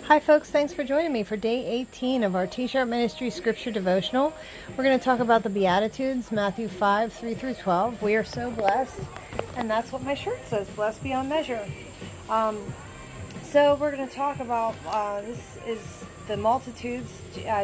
Hi folks, thanks for joining me for day 18 of our T-shirt ministry scripture devotional. We're going to talk about the Beatitudes, Matthew 5, 3 through 12. We are so blessed, and that's what my shirt says, blessed beyond measure. So we're going to talk about, this is the multitudes.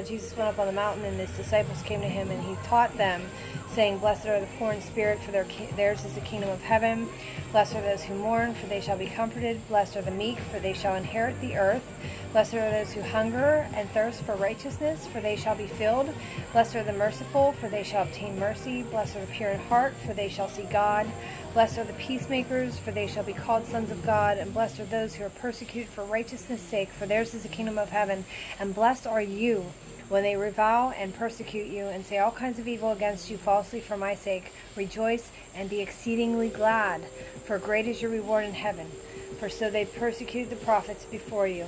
Jesus went up on the mountain and his disciples came to him and he taught them, saying, "Blessed are the poor in spirit, for theirs is the kingdom of heaven. Blessed are those who mourn, for they shall be comforted. Blessed are the meek, for they shall inherit the earth. Blessed are those who hunger and thirst for righteousness, for they shall be filled. Blessed are the merciful, for they shall obtain mercy. Blessed are the pure in heart, for they shall see God. Blessed are the peacemakers, for they shall be called sons of God. And blessed are those who are persecuted for righteousness' sake, for theirs is the kingdom of heaven. And blessed are you when they revile and persecute you and say all kinds of evil against you falsely for my sake. Rejoice and be exceedingly glad, for great is your reward in heaven. For so they persecuted the prophets before you."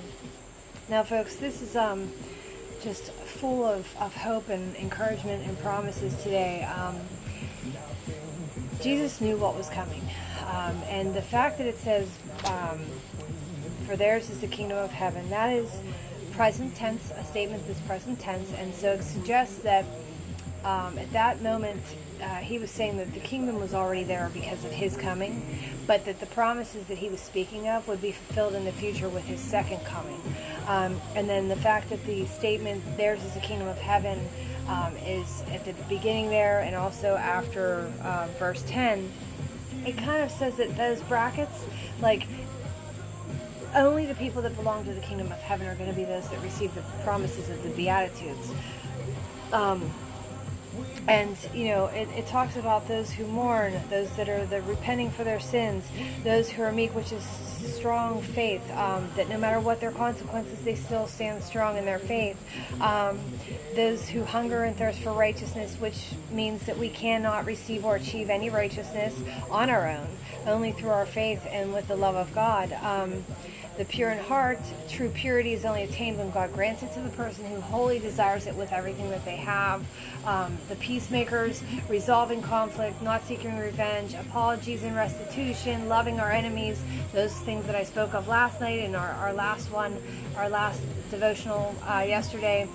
Now, folks, this is just full of hope and encouragement and promises today. Jesus knew what was coming. And the fact that it says, "For theirs is the kingdom of heaven," that is present tense, a statement that's present tense. And so it suggests that at that moment, he was saying that the kingdom was already there because of his coming, but that the promises that he was speaking of would be fulfilled in the future with his second coming. And then the fact that the statement, "Theirs is the kingdom of heaven," is at the beginning there and also after verse 10, it kind of says that those brackets, like, only the people that belong to the kingdom of heaven are going to be those that receive the promises of the Beatitudes. And, you know, it talks about those who mourn, those that are repenting for their sins, those who are meek, which is strong faith, that no matter what their consequences, they still stand strong in their faith. Those who hunger and thirst for righteousness, which means that we cannot receive or achieve any righteousness on our own, only through our faith and with the love of God. The pure in heart, true purity is only attained when God grants it to the person who wholly desires it with everything that they have. The peacemakers, resolving conflict, not seeking revenge, apologies and restitution, loving our enemies, those things that I spoke of last night in our last devotional yesterday.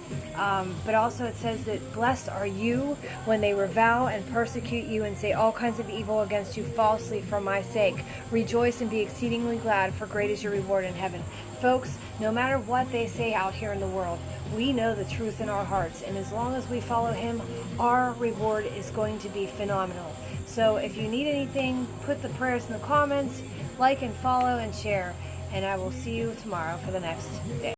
But also it says that blessed are you when they revile and persecute you and say all kinds of evil against you falsely for my sake. Rejoice and be exceedingly glad, for great is your reward in heaven. Folks, no matter what they say out here in the world, we know the truth in our hearts, and as long as we follow him, our reward is going to be phenomenal. So if you need anything, put the prayers in the comments, like and follow and share, and I will see you tomorrow for the next day.